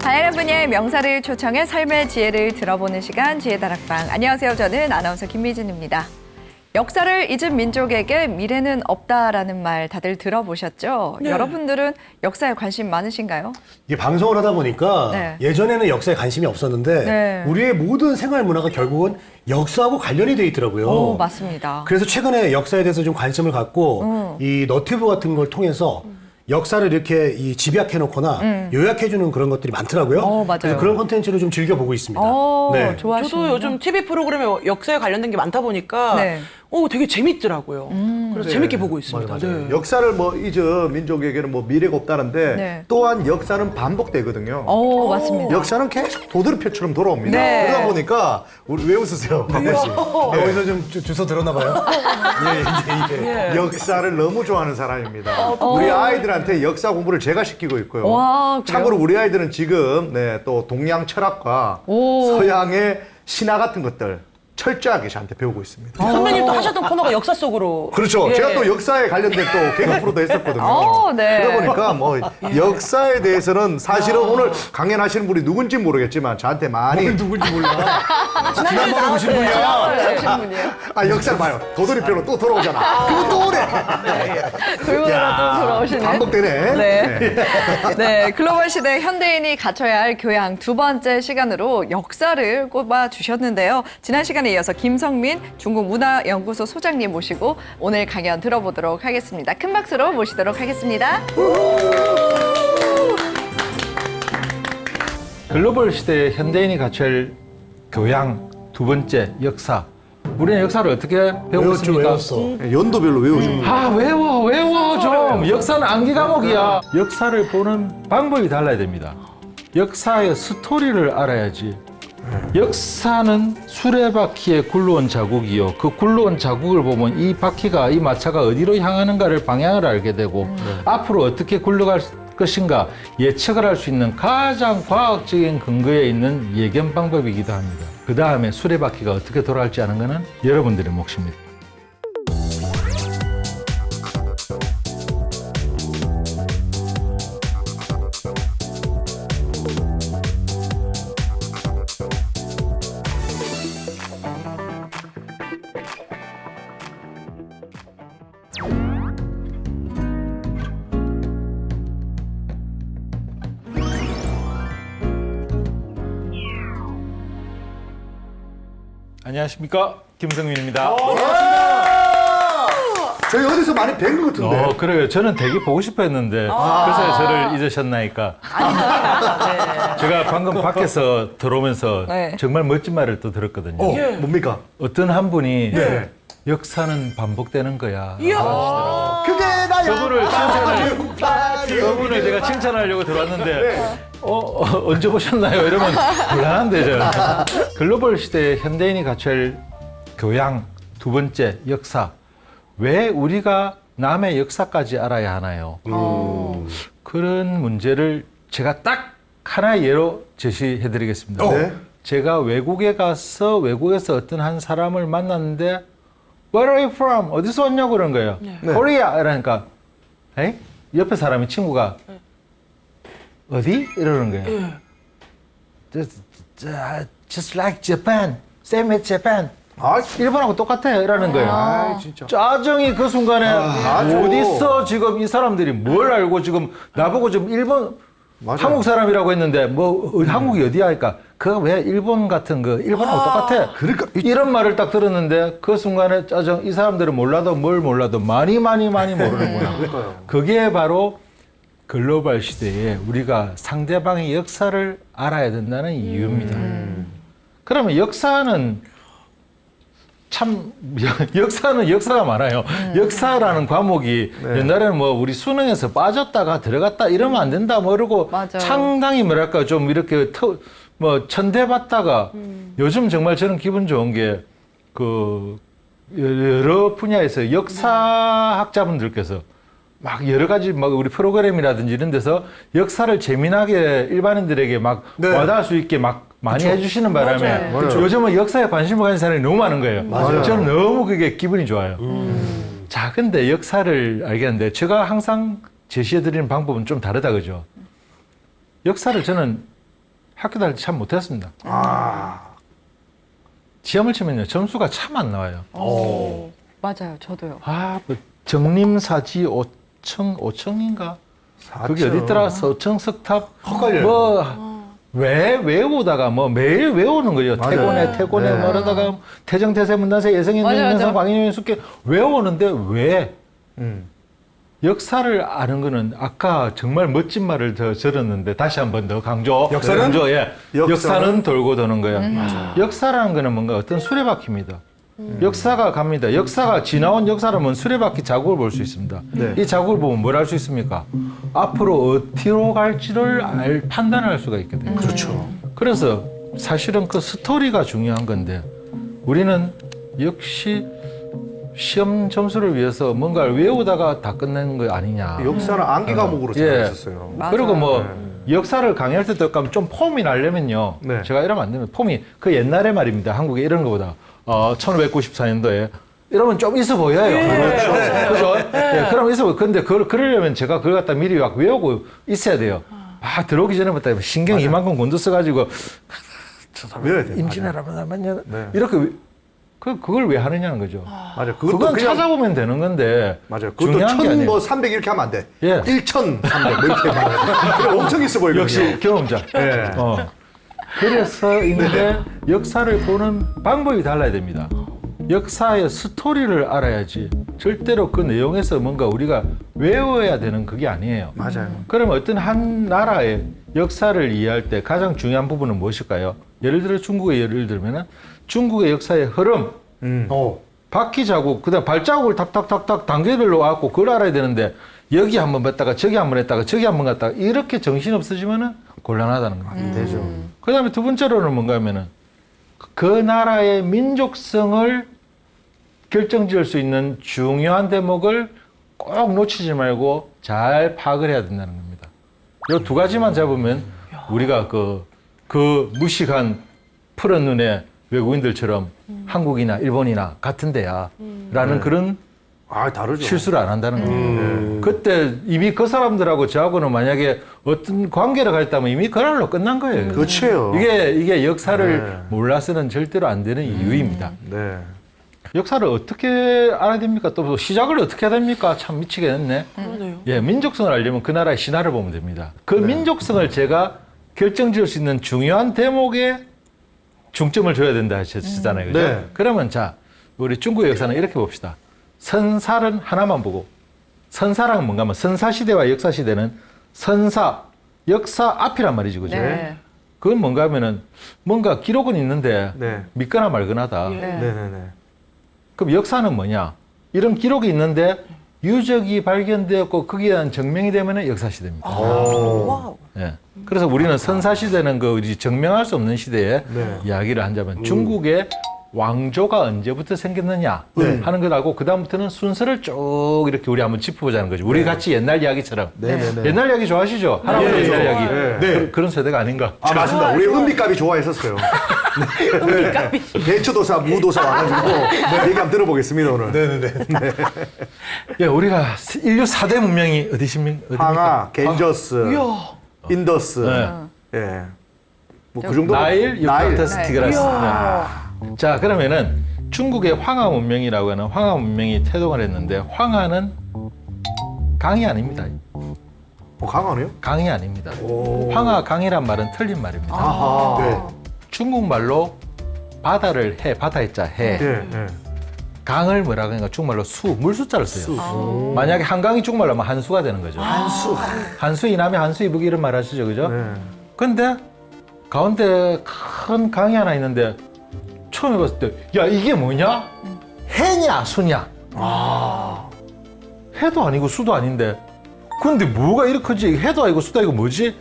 다양한 분야의 명사를 초청해 삶의 지혜를 들어보는 시간 지혜다락방. 안녕하세요. 저는 아나운서 김미진입니다. 역사를 잊은 민족에게 미래는 없다라는 말 다들 들어보셨죠? 네. 여러분들은 역사에 관심 많으신가요? 이게 방송을 하다 보니까 네. 예전에는 역사에 관심이 없었는데 네. 우리의 모든 생활 문화가 결국은 역사하고 관련이 돼 있더라고요. 오, 맞습니다. 그래서 최근에 역사에 대해서 좀 관심을 갖고 이 너튜브 같은 걸 통해서 역사를 이렇게 이 집약해 놓거나 요약해 주는 그런 것들이 많더라고요. 맞아요. 그래서 그런 콘텐츠를 좀 즐겨 보고 있습니다. 네. 좋아하시는구나. 저도 요즘 TV 프로그램에 역사에 관련된 게 많다 보니까 네. 되게 재밌더라고요. 그래서 재밌게 보고 있습니다. 맞아요. 네. 역사를 잊은 민족에게는 미래가 없다는데 네. 또한 역사는 반복되거든요. 맞습니다. 역사는 계속 도드루표처럼 돌아옵니다. 네. 그러다 보니까 우리 왜 웃으세요, 박원 씨? 어디서 좀 주워 들었나 봐요. 예, 이제 역사를 너무 좋아하는 사람입니다. 우리 아이들한테 역사 공부를 제가 시키고 있고요. 와, 그래요? 참고로 우리 아이들은 지금 또 동양 철학과 서양의 신화 같은 것들 철저하게 저한테 배우고 있습니다. 선배님도 하셨던 코너가 역사 속으로. 그렇죠. 예. 제가 또 역사에 관련된 또 개그 프로도 했었거든요. 네. 그러다 보니까 역사에 대해서는 사실은 오늘 강연하시는 분이 누군지 모르겠지만 저한테 많이 누군지 몰라. 지난번에 보신 분이야. 하시는 분이에요. 역사를 봐요. 도돌이표로 또 돌아오잖아. 그거 또 오래. 골고루도 돌아오시네. 반복되네. 네. 네, 글로벌 시대 현대인이 갖춰야 할 교양 두 번째 시간으로 역사를 꼽아 주셨는데요. 지난 시간에 이어서 김성민 중국문화연구소 소장님 모시고 오늘 강연 들어보도록 하겠습니다. 큰 박수로 모시도록 하겠습니다. 글로벌 시대의 현대인이 갖춰야 할 교양 두 번째 역사. 우리는 역사를 어떻게 배우고 외웠죠, 있습니까? 외웠어. 연도별로 외우시면 외워 좀. 역사는 암기 과목이야. 역사를 보는 방법이 달라야 됩니다. 역사의 스토리를 알아야지. 역사는 수레바퀴에 굴러온 자국이요. 그 굴러온 자국을 보면 이 바퀴가, 이 마차가 어디로 향하는가를 방향을 알게 되고 앞으로 어떻게 굴러갈 것인가 예측을 할 수 있는 가장 과학적인 근거에 있는 예견 방법이기도 합니다. 그 다음에 수레바퀴가 어떻게 돌아갈지 아는 것은 여러분들의 몫입니다. 안녕하십니까, 김성민입니다. 저희 어디서 많이 뵌 것 같은데. 그래요. 저는 되게 보고 싶어 했는데 그래서 저를 잊으셨나이까. 제가 방금 밖에서 들어오면서 네. 정말 멋진 말을 또 들었거든요. 뭡니까? 어떤 한 분이 역사는 반복되는 거야. 그게 나야. 저분을 제가 칭찬하려고 들어왔는데 언제 보셨나요? 이러면 곤란한데 저는. 글로벌 시대의 현대인이 갖춰야 할 교양 두 번째 역사. 왜 우리가 남의 역사까지 알아야 하나요? 그런 문제를 제가 딱 하나의 예로 제시해 드리겠습니다. 네. 제가 외국에 가서 외국에서 어떤 한 사람을 만났는데 Where are you from? 어디서 왔냐고 그런 거예요. Korea 이러니까 에이? 옆에 사람이 친구가 어디? 이러는 거예요. Just like Japan. Same as Japan. 일본하고 똑같아요. 이러는 거예요. 진짜. 짜증이 그 순간에 어딨어 지금 이 사람들이 뭘 알고 지금 나보고 지금 일본 맞아요. 한국 사람이라고 했는데 한국이 어디야 하니까 그거 왜 일본 같은 거 일본하고 똑같아. 그러니까 이런 말을 딱 들었는데 그 순간에 짜증 이 사람들은 몰라도 뭘 몰라도 많이 모르는구나. 그게 바로 글로벌 시대에 우리가 상대방의 역사를 알아야 된다는 이유입니다. 그러면 역사는 참 역사는 역사가 많아요. 역사라는 과목이 옛날에는 우리 수능에서 빠졌다가 들어갔다 이러면 안 된다 이러고 맞아요. 상당히 뭐랄까 좀 이렇게 천대받다가 요즘 정말 저는 기분 좋은 게 그 여러 분야에서 역사학자분들께서 막 여러 가지 우리 프로그램이라든지 이런 데서 역사를 재미나게 일반인들에게 막 와닿을 수 있게 막 많이 해주시는 바람에 요즘은 역사에 관심을 가진 사람이 너무 많은 거예요. 저는 너무 그게 기분이 좋아요. 자, 근데 역사를 알겠는데 제가 항상 제시해드리는 방법은 좀 다르다, 그죠? 역사를 저는 학교 다닐 때 참 못했습니다. 아, 시험을 치면요 점수가 참 안 나와요. 맞아요. 저도요. 뭐 정림사지 5청인가? 그게 어디 있더라? 서청 석탑. 헷갈려요. 왜 외우다가 매일 외우는 거예요. 맞아요. 태고네 네. 뭐라다가 태정태세 문단세 예성인 맞아, 맞아. 명상 광인용 숙계 외우는데 왜 음. 역사를 아는 거는 아까 정말 멋진 말을 더 들었는데 다시 한 번 더 강조. 역사는? 강조, 예. 역사는? 역사는 돌고 도는 거예요. 역사라는 거는 뭔가 어떤 수레바퀴입니다. 역사가 갑니다. 역사가 지나온 역사라면 수레바퀴 자국을 볼 수 있습니다. 네. 이 자국을 보면 뭘 알 수 있습니까? 앞으로 어디로 갈지를 판단할 수가 있거든요. 그렇죠. 그래서 사실은 그 스토리가 중요한 건데 우리는 역시 시험 점수를 위해서 뭔가를 외우다가 다 끝내는 거 아니냐. 역사는 암기 과목으로 예. 생각했었어요. 맞아요. 그리고 역사를 강의할 때도 가면 좀 폼이 나려면요. 네. 제가 이러면 안 되면 폼이 그 옛날의 말입니다. 한국에 이런 거보다 1594년도에 이러면 좀 있어 보여요. 그렇죠. 예, 그럼 있어 보여. 근데 그러려면 제가 그걸 갖다 미리 막 외우고 있어야 돼요. 들어오기 전에부터 신경 이만큼 곤두서가지고 외워야 돼요. 임진왜란만 네. 이렇게 그걸 왜 하느냐는 거죠. 맞아요. 그것도 그건 그냥 찾아보면 되는 건데 맞아요. 그것도 중요한 게 아니에요. 1300 이렇게 하면 안 돼. 예. 1300 이렇게 하면 엄청 있어 보이거든요. 역시 경험자. 예. 그래서인데 역사를 보는 방법이 달라야 됩니다. 역사의 스토리를 알아야지 절대로 그 내용에서 뭔가 우리가 외워야 되는 그게 아니에요. 맞아요. 그러면 어떤 한 나라의 역사를 이해할 때 가장 중요한 부분은 무엇일까요? 예를 들어 중국의 예를 들면은 중국의 역사의 흐름, 바퀴 자국, 그다음 발자국을 탁탁탁탁 단계별로 와갖고 그걸 알아야 되는데 여기 한번 봤다가 저기 한번 했다가 저기 한번 갔다가 이렇게 정신 없어지면은 곤란하다는 겁니다. 안 되죠. 그다음에 두 번째로는 뭔가 하면은 그 나라의 민족성을 결정지을 수 있는 중요한 대목을 꼭 놓치지 말고 잘 파악을 해야 된다는 겁니다. 이 두 가지만 잡으면 우리가 그 무식한 푸른 눈의 외국인들처럼 한국이나 일본이나 같은 데야 라는 그런 다르죠. 실수를 안 한다는 겁니다. 그때 이미 그 사람들하고 저하고는 만약에 어떤 관계를 가졌다면 이미 그날로 끝난 거예요. 그렇죠. 이게 역사를 네. 몰라서는 절대로 안 되는 이유입니다. 네. 역사를 어떻게 알아야 됩니까? 또 시작을 어떻게 해야 됩니까? 참 미치겠네. 그러네요. 예, 민족성을 알려면 그 나라의 신화를 보면 됩니다. 그 민족성을 제가 결정지을 수 있는 중요한 대목에 중점을 줘야 된다 하셨잖아요. 그죠? 네. 그러면 자, 우리 중국의 역사는 이렇게 봅시다. 선사는 하나만 보고 선사랑은 뭔가 하면 선사시대와 역사시대는 선사, 역사 앞이란 말이지. 그죠? 네. 그건 뭔가 하면은 뭔가 기록은 있는데 네. 믿거나 말거나다. 네. 네네네. 그럼 역사는 뭐냐? 이런 기록이 있는데 유적이 발견되었고 거기에 대한 증명이 되면 역사시대입니다. 와우. 예. 그래서 우리는 선사시대는 우리 증명할 수 없는 시대에 네. 이야기를 한다면 중국의 왕조가 언제부터 생겼느냐 하는 걸 알고 그다음부터는 순서를 쭉 이렇게 우리 한번 짚어보자는 거죠. 우리 같이 옛날 이야기처럼. 네네네. 옛날 이야기 좋아하시죠? 할아버지 옛날 이야기. 네. 그런 세대가 아닌가. 맞습니다. 우리 은비값이 좋아했었어요. 은비값이. 대추도사, 무도사 와가지고 얘기 한번 들어보겠습니다, 오늘. 네네네. 예, 우리가 인류 4대 문명이 어디십니까? 황하, 겐저스, 인더스. 네. 예. 뭐 그 정도. 나일, 유프라테스, 네. 티그라스. 네. 자, 그러면은 중국의 황하 문명이라고 하는 황하 문명이 태동을 했는데 황하는 강이 아닙니다. 강하네요? 강이 아닙니다. 황하, 강이란 말은 틀린 말입니다. 아하. 네. 중국말로 바다를 바다의 자, 해. 예, 예. 강을 뭐라고 하니까 중국말로 물수자를 써요. 만약에 한강이 중국말로 하면 한수가 되는 거죠. 한수 이남이 한수 이북이 이런 말 하시죠, 그죠? 네. 근데 가운데 큰 강이 하나 있는데 처음에 봤을 때, 야, 이게 뭐냐? 해냐, 수냐? 해도 아니고 수도 아닌데. 근데 뭐가 이렇게 크지? 해도 아니고 수도 아니고 뭐지?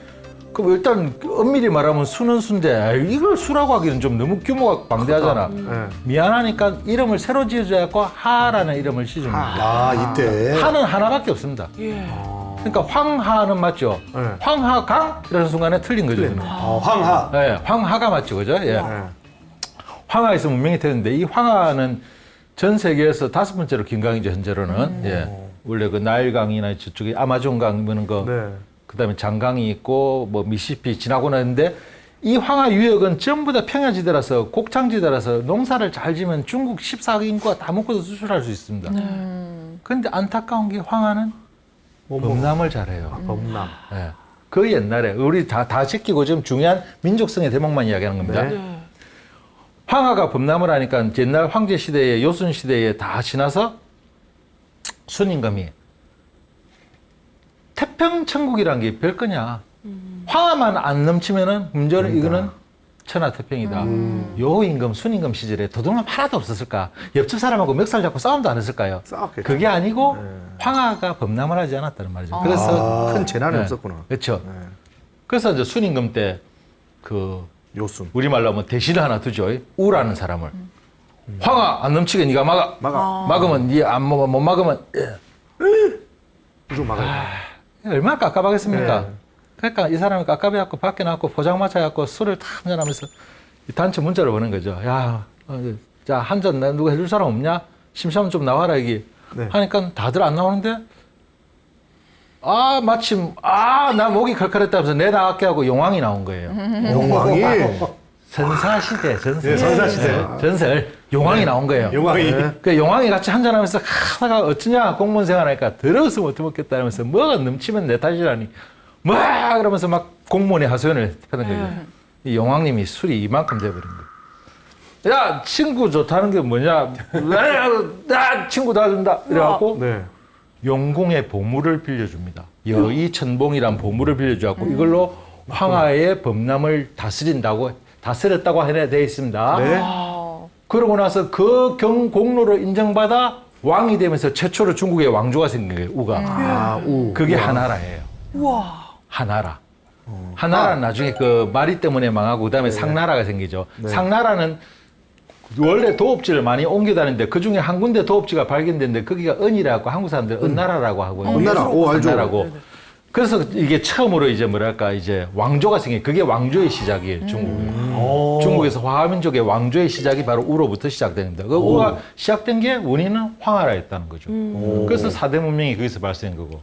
그럼 일단 엄밀히 말하면 수는 수인데 이걸 수라고 하기는 좀 너무 규모가 방대하잖아. 네. 미안하니까 이름을 새로 지어줘야고 하라는 이름을 지어줍니다. 이때. 하는 하나밖에 없습니다. 예. 그러니까 황하는 맞죠? 네. 황하강? 이라는 순간에 틀린 거죠. 황하. 네, 황하가 맞죠, 그죠? 예. 네. 황하에서 문명이 되는데 이 황하는 전 세계에서 5번째로 긴 강이죠, 현재로는. 예. 원래 그 나일강이나 저쪽에 아마존강 이런 거, 네. 그다음에 장강이 있고 뭐 미시시피 지나고 나는데 이 황하 유역은 전부 다 평야지대라서 곡창지대라서 농사를 잘 지면 중국 14개 인구가 다 먹고도 수출할 수 있습니다. 그런데 안타까운 게 황하는 범람을 잘해요. 범람. 예. 그 옛날에 우리 다 지키고 지금 중요한 민족성의 대목만 이야기하는 겁니다. 네. 황하가 범람을 하니까 옛날 황제 시대에 요순 시대에 다 지나서 순임금이 태평천국이란 게 별거냐. 황하만 안 넘치면은 문제는 이거는 천하태평이다. 요 임금 순임금 시절에 도둑놈 하나도 없었을까? 옆집 사람하고 멱살 잡고 싸움도 안 했을까요? 싸웠겠죠. 그게 아니고 황하가 범람을 하지 않았다는 말이죠. 그래서 큰 재난이 네. 없었구나. 그렇죠. 네. 그래서 이제 순임금 때 그 요순. 우리말로 하면 대신을 하나 두죠. 우라는 사람을. 황하 안 넘치게 네가 막아. 막으면 네 안 먹어. 못 막으면 무조건 막아야 돼. 얼마나 깝깝하겠습니까? 네. 그러니까 이 사람이 깝깝해갖고 밖에 나왔고 포장마차 해갖고 술을 다 한잔하면서 이 단체 문자를 보낸 거죠. 야, 자, 한 잔 누가 해줄 사람 없냐? 심심하면 좀 나와라 여기. 네. 하니까 다들 안 나오는데 마침 나 목이 칼칼했다면서 내 나갈게 하고 용왕이 나온 거예요. 용왕이. 선사시대 전설. 네, 선사시대. 전설. 용왕이 나온 거예요. 용왕이. 그 용왕이 같이 한잔하면서 하다가 어쩌냐 공무원 생활하니까 더러워서 못 먹겠다 이러면서 뭐가 넘치면 내 탓이라니 그러면서 막 공무원의 하소연을 하는 거죠. 이 용왕님이 술이 이만큼 돼버린 거예요. 야 친구 좋다는 게 뭐냐? 나 친구 다 준다. 이래갖고 네. 용궁의 보물을 빌려줍니다. 여의천봉이란 보물을 빌려줘갖고 이걸로 황하의 범람을 다스렸다고 해야 있습니다. 네. 그러고 나서 그 공로를 인정받아 왕이 되면서 최초로 중국의 왕조가 생긴 거예요. 우가. 그게 하나라예요. 하나라. 하나라는 나중에 그 마리 때문에 망하고 그다음에 상나라가 생기죠. 상나라는 원래 도읍지를 많이 옮겨 다니는데 그중에 한 군데 도읍지가 발견됐는데 거기가 은이라고 한국 사람들 은나라라고 하고요. 은나라. 오, 알죠. 은나라고. 그래서 이게 처음으로 이제 이제 왕조가 생긴 그게 왕조의 시작이에요, 중국에. 중국에서 화민족의 왕조의 시작이 바로 우로부터 시작됩니다. 그 우가 시작된 게 원인은 황하라였다는 거죠. 그래서 4대 문명이 거기서 발생한 거고.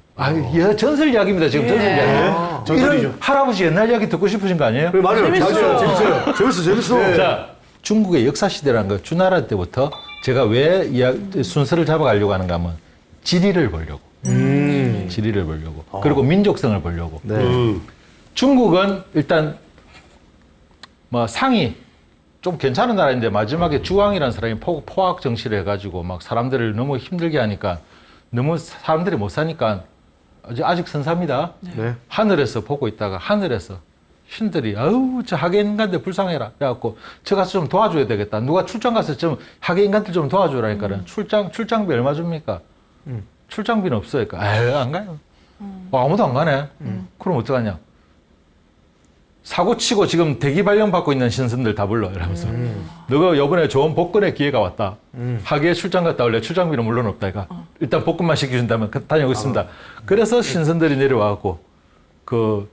전설 이야기입니다, 지금 전설 이야기. 전설이죠. 이런 할아버지 옛날 이야기 듣고 싶으신 거 아니에요? 맞아요. 재밌어요. 재밌어. 자, 중국의 역사 시대라는 거, 주나라 때부터 제가 왜 순서를 잡아가려고 하는가 하면 지리를 보려고. 지리를 보려고. 그리고 민족성을 보려고. 네. 중국은 일단 상이 좀 괜찮은 나라인데 마지막에 주왕이라는 사람이 포악 정치를 해가지고 막 사람들을 너무 힘들게 하니까 너무 사람들이 못 사니까 아직 선사입니다. 네. 하늘에서 보고 있다가 하늘에서 신들이 저 하계 인간들 불쌍해라. 그래갖고 저 가서 좀 도와줘야 되겠다. 누가 출장 가서 좀 하계 인간들 좀 도와줘라니까. 출장비 얼마 줍니까? 출장비는 없어요. 안 가요. 아무도 안 가네. 그럼 어떡하냐? 사고 치고 지금 대기 발령 받고 있는 신선들 다 불러. 이러면서. 너가 이번에 좋은 복권의 기회가 왔다. 하계에 출장 갔다 올래. 출장비는 물론 없다. 이가 일단 복권만 시켜준다면 다녀오겠습니다. 그래서 신선들이 내려와갖고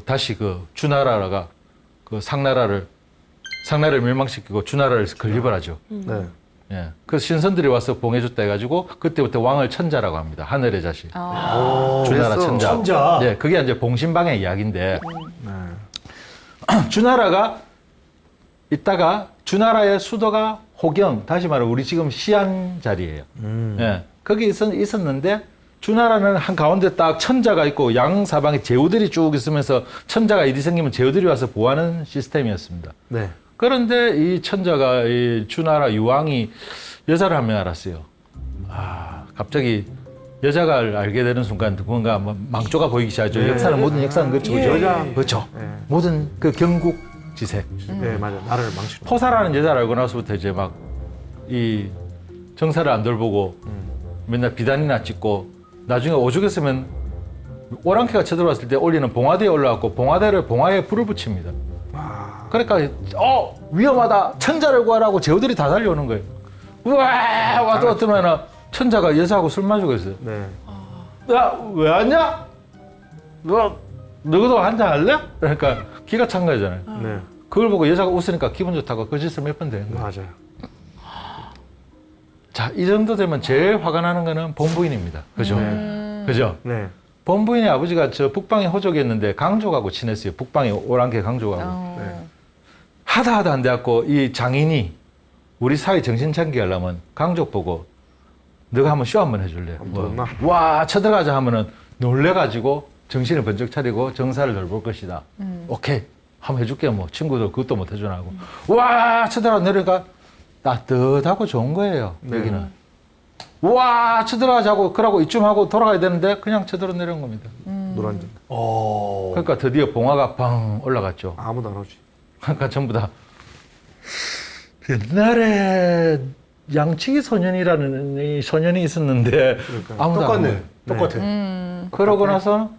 다시 주나라가 상나라를 멸망시키고 주나라를 건립을 하죠. 네. 예. 그래서 신선들이 와서 봉해줬다 해가지고 그때부터 왕을 천자라고 합니다. 하늘의 자식. 주나라 그래서 천자. 천자. 예, 그게 이제 봉신방의 이야기인데 주나라가 있다가 주나라의 수도가 호경, 다시 말해 우리 지금 시안 자리예요. 예. 거기 있었는데 주나라는 한 가운데 딱 천자가 있고 양 사방에 제후들이 쭉 있으면서 천자가 일이 생기면 제후들이 와서 보호하는 시스템이었습니다. 네. 그런데 이 천자가 이 주나라 유왕이 여자를 한 명 알았어요. 갑자기 여자가 알게 되는 순간 뭔가 망조가 보이기 시작하죠. 역사는 모든 역사는 그렇죠. 그렇죠. 모든 그 경국지색. 네, 맞아. 나라를 망치는. 포사라는 여자를 알고 나서부터 이제 막 이 정사를 안 돌보고 맨날 비단이나 찍고 나중에 오죽했으면 오랑캐가 쳐들어왔을 때 올리는 봉화대에 올라왔고 봉화에 불을 붙입니다. 그러니까 위험하다 천자를 구하라고 제후들이 다 달려오는 거예요. 우와 와도 어떠면 천자가 여자하고 술 마시고 있어요. 네. 야 왜 왔냐? 너도 한잔 할래? 그러니까 기가 찬 거잖아요. 네. 그걸 보고 여자가 웃으니까 기분 좋다고 그 짓을 몇 번 된 거예요. 맞아요. 자, 이 정도 되면 제일 화가 나는 거는 본부인입니다. 그죠? 그죠? 네. 본부인의 아버지가 저 북방의 호족이었는데 강족하고 친했어요. 북방의 오랑캐 강족하고. 네. 하다 안 돼갖고 이 장인이 우리 사회 정신 차리게 하려면 강족 보고 너가 한번 쇼 한번 해줄래? 한번 와 쳐들어가자 하면은 놀래가지고 정신을 번쩍 차리고 정사를 돌볼 것이다. 오케이 한번 해줄게 뭐 친구들 그것도 못 해주나 하고 와 쳐들어가 내려니까 따뜻하고 좋은 거예요. 여기는 와 쳐들어가자고 그러고 이쯤 하고 돌아가야 되는데 그냥 쳐들어 내려온 겁니다. 노란진. 그러니까 드디어 봉화가 방 올라갔죠. 아무도 안 오지. 그러니까 전부 다 옛날에 양치기 소년이라는 이 소년이 있었는데 아무도 안 똑같네. 오네. 똑같아. 그러고 나서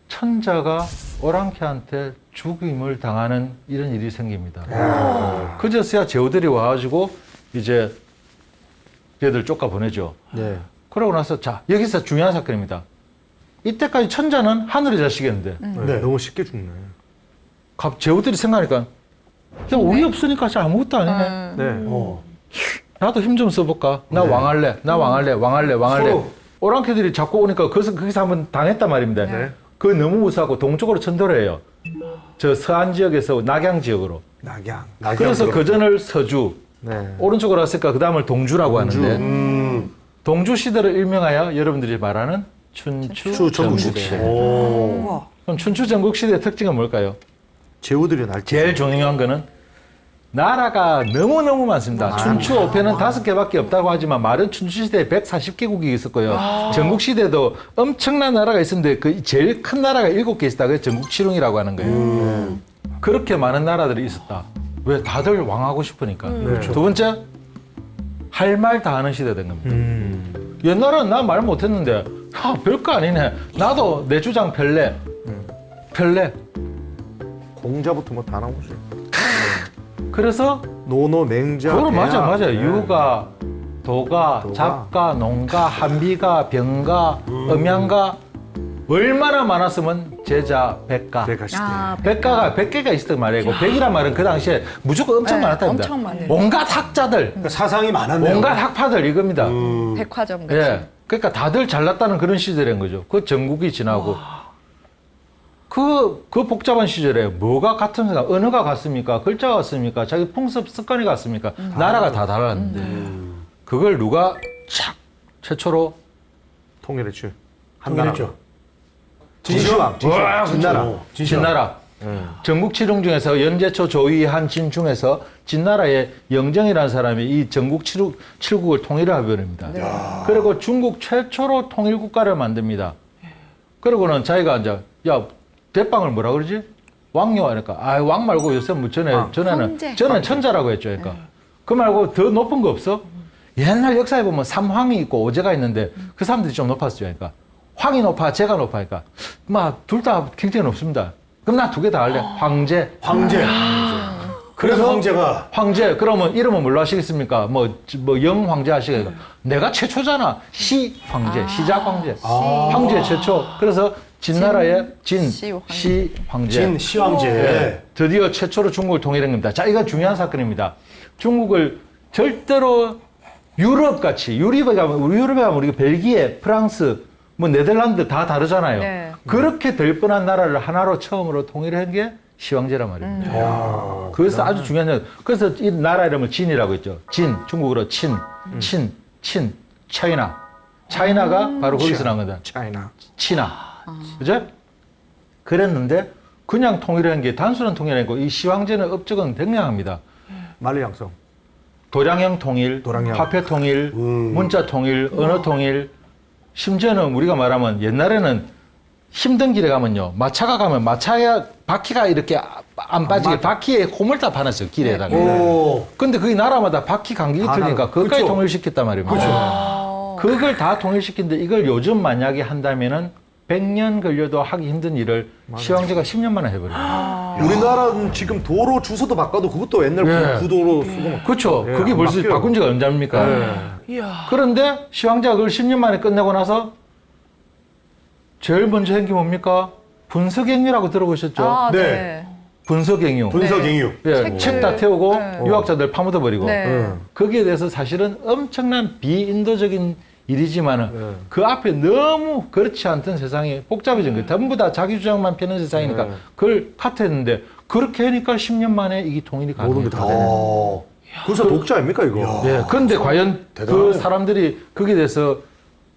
천자가 오랑캐한테 죽임을 당하는 이런 일이 생깁니다. 그제서야 제후들이 와가지고 이제 얘들 쫓아 보내죠. 네. 그러고 나서 자 여기서 중요한 사건입니다. 이때까지 천자는 하늘의 자식이었는데 네. 너무 쉽게 죽네. 제후들이 생각하니까 야 우리 없으니까 아무것도 아니네. 네. 나도 힘 좀 써볼까? 나 왕할래. 나 왕할래. 서로. 오랑캐들이 자꾸 오니까 거기서 한번 당했단 말입니다. 네. 그거 너무 무서워하고 동쪽으로 천도를 해요. 저 서안 지역에서 낙양 지역으로. 낙양. 그래서 그전을 서주, 네. 오른쪽으로 왔으니까 그 다음을 동주라고 하는데 동주 시대를 일명하여 여러분들이 말하는 춘추 전국시대. 오. 그럼 춘추 전국시대의 특징은 뭘까요? 제후들이 날 제일 중요한 거는 나라가 너무너무 많습니다. 춘추 오편은 5개밖에 없다고 하지만 말은 춘추시대에 140개국이 있었고요. 전국시대도 엄청난 나라가 있었는데 그 제일 큰 나라가 7개 있었다. 그래서 전국칠흥이라고 하는 거예요. 그렇게 많은 나라들이 있었다. 왜? 다들 왕하고 싶으니까. 두 번째, 할 말 다 하는 시대가 된 겁니다. 옛날은 나 말 못했는데 별거 아니네. 나도 내 주장 펼래. 펼래. 공자부터 뭐 다 나오지. 그래서 노노 맹자. 그거 맞아. 대학. 유가, 도가, 작가, 농가, 한비가, 병가, 음양가 얼마나 많았으면 제자, 백가. 내가 시대. 백가가 100개가 있었단 말이에요. 100이란 말은 그 당시에 무조건 엄청 네, 많았답니다. 엄청 많아요. 온갖 학자들, 그러니까 사상이 많았네요. 온갖 학파들 이겁니다. 백화점 같이. 예. 그러니까 다들 잘났다는 그런 시절인 거죠. 그 전국이 지나고. 그 복잡한 시절에 뭐가 같은 생각, 언어가 같습니까? 글자가 같습니까? 자기 풍습, 습관이 같습니까? 나라가 다 달랐는데. 그걸 누가 착 최초로 통일했죠. 통일했죠. 진시황. 진나라. 진나라. 전국칠흥 중에서 연제초 조위한 진 중에서 진나라의 영정이라는 사람이 이 전국 칠국을 통일을 해버립니다. 그리고 중국 최초로 통일국가를 만듭니다. 그러고는 자기가 이제 야 대빵을 뭐라 그러지? 왕요 하니까 왕 말고 요새 뭐 전에는 천자라고 했죠. 그러니까 그 말고 더 높은 거 없어? 옛날 역사에 보면 삼황이 있고 오제가 있는데 그 사람들이 좀 높았죠. 그러니까 황이 높아, 제가 높아. 그러니까 막 둘 다 경쟁은 없습니다. 그럼 나 2개 다 할래. 황제. 그래서 황제가 황제. 그러면 이름은 뭘로 하시겠습니까? 뭐 영황제 하시겠습니까? 내가 최초잖아. 시황제. 시작황제. 황제 최초. 그래서 진나라의 시황제. 시황제. 네. 드디어 최초로 중국을 통일한 겁니다. 자, 이거 중요한 사건입니다. 중국을 절대로 유럽같이, 유럽에 가면 우리가 벨기에, 프랑스, 뭐 네덜란드 다 다르잖아요. 네. 그렇게 될 뻔한 나라를 하나로 처음으로 통일한 게 시황제란 말입니다. 그래서 아주 중요한 점. 그래서 이 나라 이름을 진이라고 했죠. 진, 중국어로 친, 차이나. 차이나가 바로 거기서 나온 거다. 차이나. 치나. 그죠? 그랬는데 그냥 통일한 게 단순한 통일이 아니고 이 시황제는 업적은 댕량합니다. 만리장성. 도량형 통일, 도량형. 화폐 통일, 문자 통일, 언어 통일. 심지어는 우리가 말하면 옛날에는 힘든 길에 가면요. 마차가 가면 마차에 바퀴가 이렇게 안 빠지게 바퀴에 홈을 다 파놨어요. 길에다가. 근데 그게 나라마다 바퀴 간격이 틀리니까 그것까지 그렇죠. 통일시켰단 말입니다. 그걸 다 통일시키는데 이걸 요즘 만약에 한다면은 100년 걸려도 하기 힘든 일을 시황제가 10년 만에 해버려요. 우리나라는 지금 도로 주소도 바꿔도 그것도 옛날 구도로 쓰고 막. 그렇죠. 예, 그게 벌써 바뀌어요. 바꾼 지가 언제입니까? 그런데 시황제가 그걸 10년 만에 끝내고 나서 제일 먼저 한 게 뭡니까? 분석행위라고 들어보셨죠? 네. 분석행위. 분석행유. 예, 책 다 태우고 유학자들 파묻어버리고. 네. 거기에 대해서 사실은 엄청난 비인도적인 일이지만은 그 앞에 너무 그렇지 않던 세상이 복잡해진 거예요. 전부 다 자기 주장만 펴는 세상이니까 그걸 카트했는데 그렇게 하니까 10년 만에 이게 통일이 모든 게 가능해요. 다 되네. 그래서 독자 아닙니까 이거? 예, 그런데 과연 대단하네. 그 사람들이 거기에 대해서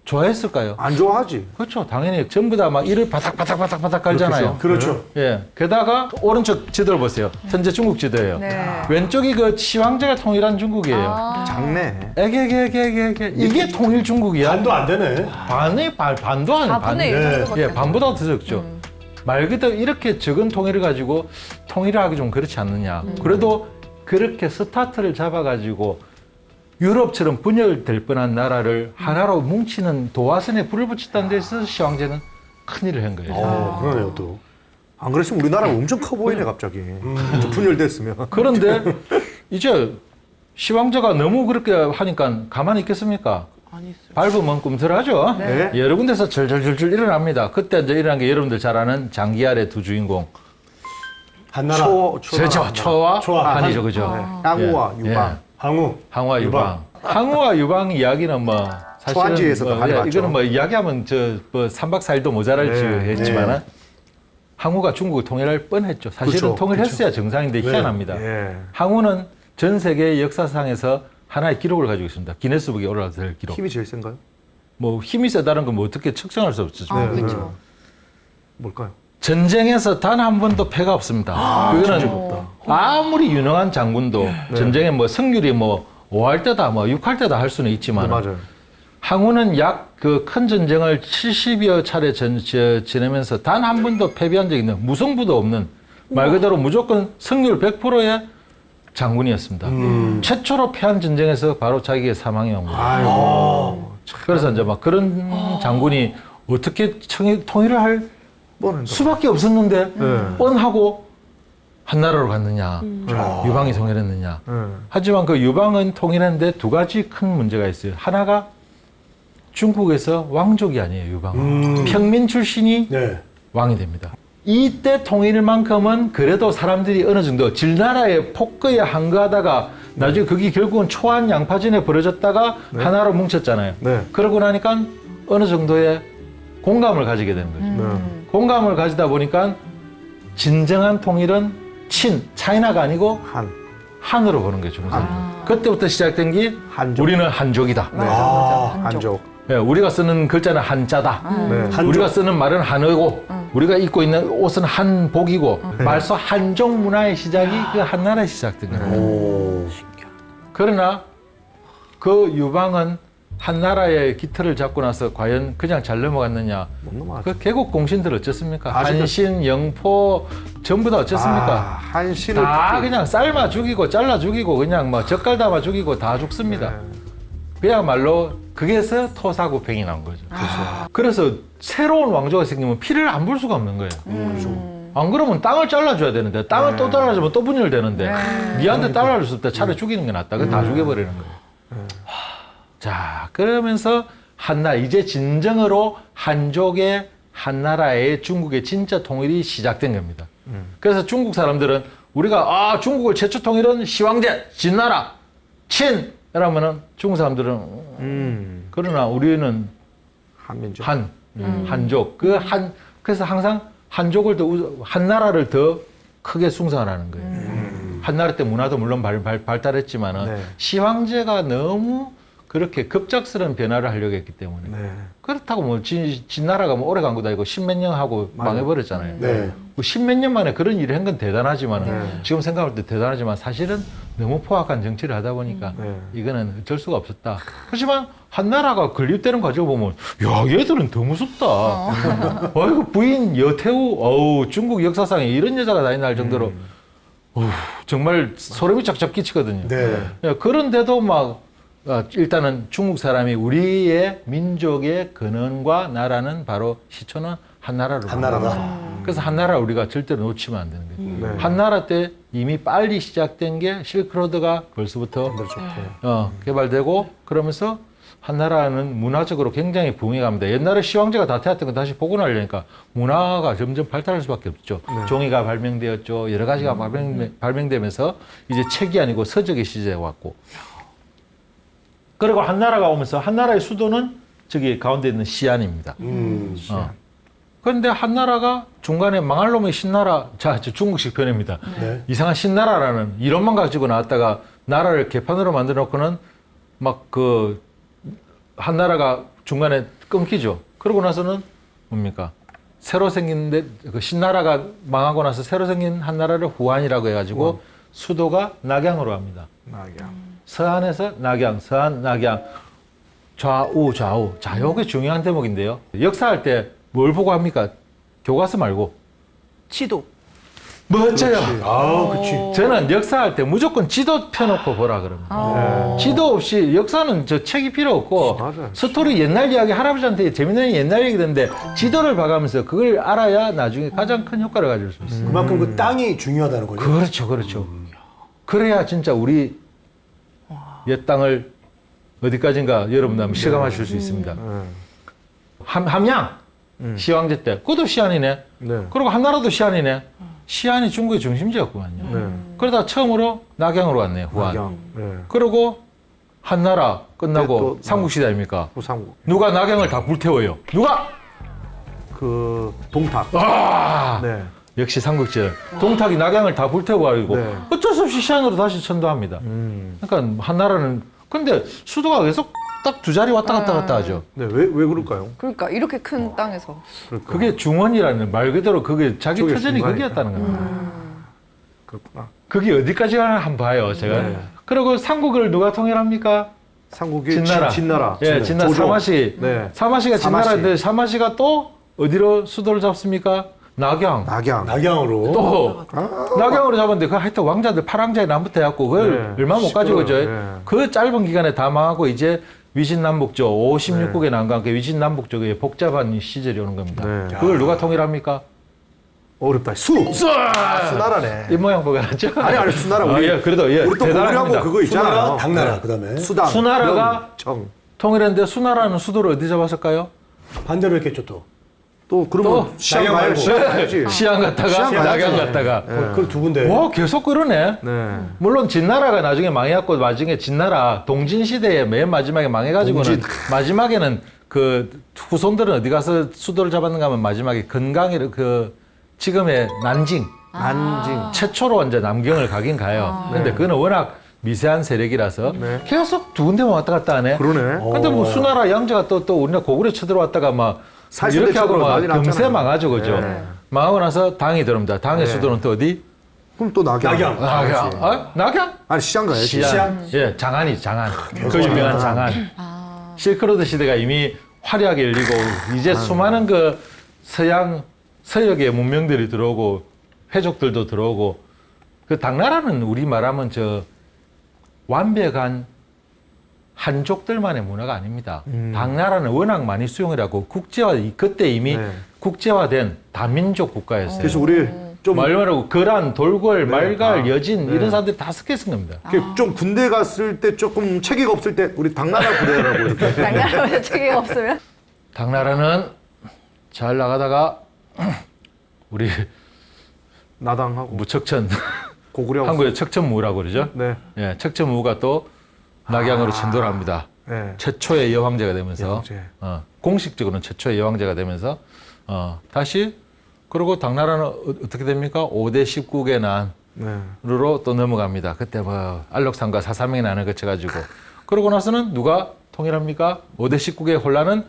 좋아했을까요? 안 좋아하지. 그렇죠. 당연히 전부 다 막 이를 바닥바닥바닥 갈잖아요. 그렇죠. 예. 게다가 오른쪽 지도를 보세요. 현재 중국 지도예요. 네. 왼쪽이 그 시황제가 통일한 중국이에요. 장래. 에게게게게게 이게 통일 중국이야. 반도 안 되네. 반도 아니에요. 4분의 1 네. 정도밖에 예, 안 반보다 더 적죠. 말 그대로 이렇게 적은 통일을 가지고 통일을 하기 좀 그렇지 않느냐. 그래도 그렇게 스타트를 잡아가지고 유럽처럼 분열될 뻔한 나라를 하나로 뭉치는 도화선에 불을 붙였다는 데 있어서 시황제는 큰일을 한 거예요. 그러네요 또. 안 그랬으면 우리나라가 엄청 커 보이네 갑자기. 좀 분열됐으면. 그런데 이제 시황제가 너무 그렇게 하니까 가만히 있겠습니까? 아니 있어요. 밟으면 꿈틀하죠. 네. 여러 군데서 절절절절 일어납니다. 그때 이제 일어난 게 여러분들 잘 아는 장기 아래 두 주인공. 한나라, 그렇죠. 초와 초와 한이죠. 그죠. 네. 양우와 예. 유방. 항우, 항우와 유방. 항우와 유방 이야기는 뭐 사실은 초안지에서도 많이 봤죠. 이거는 뭐 이야기하면 뭐 3박 4일도 모자랄지 네. 했지만은 항우가 중국을 통일할 뻔했죠. 사실은 그쵸. 통일했어야 정상인데 희한합니다. 예. 항우는 전 세계 역사상에서 하나의 기록을 가지고 있습니다. 기네스북에 올라갈 기록. 힘이 제일 센가요? 뭐 힘이 세다는 건 뭐 어떻게 측정할 수 없죠. 아, 네. 그렇죠. 뭘까요? 전쟁에서 단 한 번도 패가 없습니다. 그거는 아무리 유능한 장군도 전쟁에 뭐 승률이 뭐 5할 때다 뭐 6할 때다 할 수는 있지만 네, 맞아요. 항우는 약 그 큰 전쟁을 70여 차례 지내면서 단 한 번도 패배한 적이 있는 무승부도 없는 말 그대로 무조건 승률 100%의 장군이었습니다. 최초로 패한 전쟁에서 바로 자기의 사망이 온 거예요. 아이고. 그래서 이제 막 그런 장군이 어떻게 통일을 할 뻔한다. 수밖에 없었는데 네. 뻔하고 한나라로 갔느냐, 유방이 통일했느냐. 하지만 그 유방은 통일했는데 두 가지 큰 문제가 있어요. 하나가 중국에서 왕족이 아니에요, 유방은. 평민 출신이 네. 왕이 됩니다. 이때 통일만큼은 그래도 사람들이 어느 정도 질나라의 폭거에 항거하다가 나중에 그게 결국은 초안 양파전에 벌어졌다가 하나로 뭉쳤잖아요. 네. 그러고 나니까 어느 정도의 공감을 가지게 되는 거죠. 네. 공감을 가지다 보니까 진정한 통일은 차이나가 아니고 한으로 보는 거죠. 그때부터 시작된 게 한족. 우리는 한족이다. 맞아. 한족. 예, 우리가 쓰는 글자는 한자다. 네. 한족. 우리가 쓰는 말은 한어고 우리가 입고 있는 옷은 한복이고 말소 한족 문화의 시작이 그 한나라에 시작된 거예요. 오. 그러나 그 유방은 한나라의 기틀을 잡고 나서 과연 그냥 잘 넘어갔느냐. 못 넘어가죠. 그 개국 공신들 어쨌습니까? 아직도- 한신, 영포 전부 다 어쨌습니까? 한신을 다 특히- 그냥 삶아 죽이고 잘라 죽이고 그냥 뭐 젓갈 담아 죽이고 다 죽습니다. 그야말로 거기에서 토사구팽이 나온 거죠. 그래서 새로운 왕조가 생기면 피를 안 볼 수가 없는 거예요. 안 그러면 땅을 잘라줘야 되는데 땅을 또 잘라주면 또 분열되는데 니한테 잘라줄 수 없다. 차라리 죽이는 게 낫다. 그거 다 죽여버리는 거예요. 자, 그러면서 이제 진정으로 한족의 한나라의 중국의 진짜 통일이 시작된 겁니다. 그래서 중국 사람들은 우리가 중국을 최초 통일은 시황제, 진나라, 친 이러면은 중국 사람들은 그러나 우리는 한민족. 한족 그래서 항상 한족을 한나라를 더 크게 숭상하는 거예요. 한나라 때 문화도 물론 발달했지만은 네. 시황제가 너무 그렇게 급작스러운 변화를 하려고 했기 때문에 네. 그렇다고 뭐 진나라가 뭐 오래 간 것도 아니고 십몇 년 하고 망해버렸잖아요. 네. 뭐 십몇 년 만에 그런 일을 한 건 대단하지만 네. 지금 생각할 때 대단하지만 사실은 너무 포악한 정치를 하다 보니까 네. 이거는 어쩔 수가 없었다. 하지만 한나라가 건립되는 과정을 보면 야 얘들은 더 무섭다. 아이고 부인 여태우 어우 중국 역사상에 이런 여자가 다 있나 할 정도로 정말 소름이 쫙쫙 끼치거든요. 네. 야, 그런데도 막 일단은 중국 사람이 우리의 민족의 근원과 나라는 바로 시초는 한나라로 한나라다. 봅니다. 그래서 한나라 우리가 절대로 놓치면 안 되는 거예요. 네. 한나라 때 이미 빨리 시작된 게 실크로드가 벌써부터 개발되고 그러면서 한나라는 문화적으로 굉장히 부흥해 갑니다. 옛날에 시황제가 다 태웠던 거 다시 복원하려니까 문화가 점점 발달할 수밖에 없죠. 종이가 발명되었죠. 여러 가지가 발명되면서 이제 책이 아니고 서적의 시대에 왔고 그리고 한나라가 오면서 한나라의 수도는 저기 가운데 있는 시안입니다. 그런데 한나라가 중간에 망할 놈의 신나라, 자, 저 중국식 표현입니다. 네. 이상한 신나라라는 이론만 가지고 나왔다가 나라를 개판으로 만들어 놓고는 막 그 한나라가 중간에 끊기죠. 그러고 나서는 뭡니까? 새로 생긴데 그 신나라가 망하고 나서 새로 생긴 한나라를 후한이라고 해가지고 수도가 낙양으로 합니다. 낙양. 서안에서 낙양, 서안, 낙양, 좌우, 좌우. 자, 요게 중요한 대목인데요. 역사할 때 뭘 보고 합니까? 교과서 말고. 지도. 멋져요. 아, 그치. 저는 역사할 때 무조건 지도 펴놓고 보라 그럽니다. 지도 없이 역사는 저 책이 필요 없고 맞아요. 스토리 옛날 이야기 할아버지한테 재밌는 옛날 얘기 듣는데 지도를 봐가면서 그걸 알아야 나중에 가장 큰 효과를 가질 수 있어요. 그만큼 그 땅이 중요하다는 거죠. 그렇죠, 그렇죠. 그래야 진짜 우리 옛 땅을 어디까지인가 여러분도 한번 실감하실 수 있습니다. 함양 시황제 때 그것도 시안이네. 네. 그리고 한나라도 시안이네. 시안이 중국의 중심지였구만요. 네. 그러다 처음으로 낙양으로 왔네요. 후한. 낙양. 네. 그리고 한나라 끝나고 네, 또, 삼국시대 아닙니까? 후삼국. 누가 낙양을 다 불태워요? 누가? 그 동탁. 아! 네. 역시 삼국지를. 동탁이 낙양을 다 불태워가지고 네. 어쩔 수 없이 시안으로 다시 천도합니다. 그러니까 한나라는 근데 수도가 계속 딱 두 자리 왔다 갔다 하죠. 네. 왜 그럴까요? 그러니까 이렇게 큰 땅에서. 그럴까요? 그게 중원이라는 말 그대로 그게 자기 저게 터전이 중간이니까. 거기였다는 겁니다. 그렇구나. 그게 어디까지 가나 한번 봐요, 제가. 네. 그리고 삼국을 누가 통일합니까? 삼국이 진나라. 진나라. 예, 진나라 조조. 사마시. 네. 사마시가 사마시. 진나라인데 사마시가 또 어디로 수도를 잡습니까? 낙양. 낙양. 낙양으로. 또 낙양으로 잡았는데 그 하여튼 왕자들 파랑자에 남부터 해갖고 그걸 네. 얼마 못 가지고 저 네. 그 짧은 기간에 다 망하고 이제 위진남북조 56국의 난관계 위진남북조의 복잡한 시절이 오는 겁니다. 네. 그걸 누가 통일합니까? 어렵다. 수나라네. 이 모양 보게 하죠. 아니 수나라 우리. 예, 그래도 예, 우리 또 대단합니다. 고구려하고 그거 있잖아요. 수나라, 당나라, 네. 그다음에 수당. 수나라가 청. 통일했는데 수나라는 수도를 어디 잡았을까요? 반대로 했겠죠 또. 또 그러면 시안 낙양 가야지. 말고. 시안 가야지. 시안 갔다가 시안 낙양 가야지. 갔다가 그 두 군데. 와 계속 그러네. 네. 물론 진나라가 나중에 망해갖고 나중에 진나라 동진 시대에 맨 마지막에 망해가지고는 마지막에는 그 후손들은 어디 가서 수도를 잡았는가 하면 마지막에 건강에 그 지금의 난징 난징. 최초로 이제 남경을 가긴 가요. 근데 그거는 워낙 미세한 세력이라서 네. 계속 두 군데만 왔다 갔다 하네. 그러네. 근데 뭐 수나라 양제가 또 우리나라 고구려 쳐들어왔다가 막 살수대 이렇게 하고 쪽으로 막 난리 났잖아요. 금세 망하죠, 그죠? 네. 망하고 나서 당이 들어옵니다. 당의 네. 수도는 또 어디? 그럼 또 낙양. 낙양. 낙양. 아, 낙양? 아니 시안 가야지. 시안. 예, 장안이 장안. 그 유명한 장안. 실크로드 시대가 이미 화려하게 열리고 이제 수많은 그 서역의 문명들이 들어오고 회족들도 들어오고 그 당나라는 우리 말하면 저 완벽한 한족들만의 문화가 아닙니다. 당나라는 워낙 많이 수용을 하고 그때 이미 네. 국제화된 다민족 국가였어요. 그래서 우리 좀 말로 거란, 돌궐, 말갈, 아, 여진 네. 이런 사람들이 다 섞여 있는 겁니다. 이렇게 좀 군대 갔을 때 조금 체계가 없을 때 우리 당나라 부대라고 이렇게. 당나라에 책이 없으면. 당나라는 잘 나가다가 우리 나당하고 무척천 고구려하고. 한국의 척천무라고 그러죠. 네. 예, 척천무가 또 낙양으로 진도를 합니다. 네. 최초의 여왕제가 되면서 여왕제. 공식적으로는 최초의 여왕제가 되면서 다시 그리고 당나라는 어떻게 됩니까? 5대 19개 난으로 네. 또 넘어갑니다. 그때 뭐 알록산과 사사명의 난을 거쳐가지고 그러고 나서는 누가 통일합니까? 5대 19개의 혼란은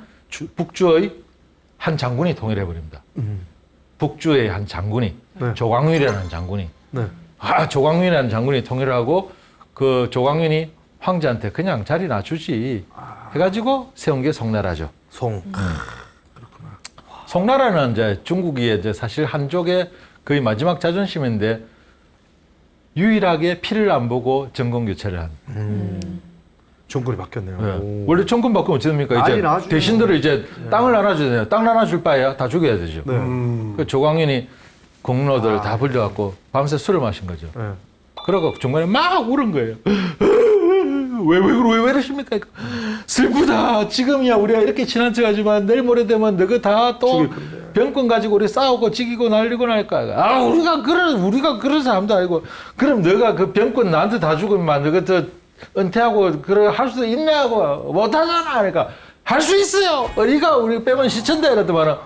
북주의 한 장군이 통일해 버립니다. 북주의 한 장군이 네. 조광윤이라는 장군이 네. 조광윤이라는 장군이 통일을 하고 그 조광윤이 황제한테 그냥 자리 놔주지 해가지고 세운 게 송나라죠. 송. 송나라는 이제 중국이 이제 사실 한족의 거의 마지막 자존심인데 유일하게 피를 안 보고 정권 교체를 한. 정권이 바뀌었네요. 네. 오. 원래 정권 바꾸면 어찌 됩니까? 이제 난리 나죠. 대신들을 이제 땅을 나눠주잖아요. 땅 나눠줄 바에야 다 죽여야 되죠. 네. 그 조광윤이 공로들 다 불려갖고 밤새 술을 마신 거죠. 네. 그러고 중간에 막 울은 거예요. 왜 이러십니까? 이거? 슬프다. 지금이야 우리가 이렇게 친한 척하지만 내일 모레 되면 너가 다 또 병권 가지고 우리 싸우고 지기고 날리고 날까? 우리가 그런 사람도 아니고 그럼 너가 그 병권 나한테 다 죽으면 너가 저 은퇴하고 그래 할 수도 있냐고 못하잖아. 그러니까 할 수 있어요. 네가 우리 빼면 시천다 이랬더만은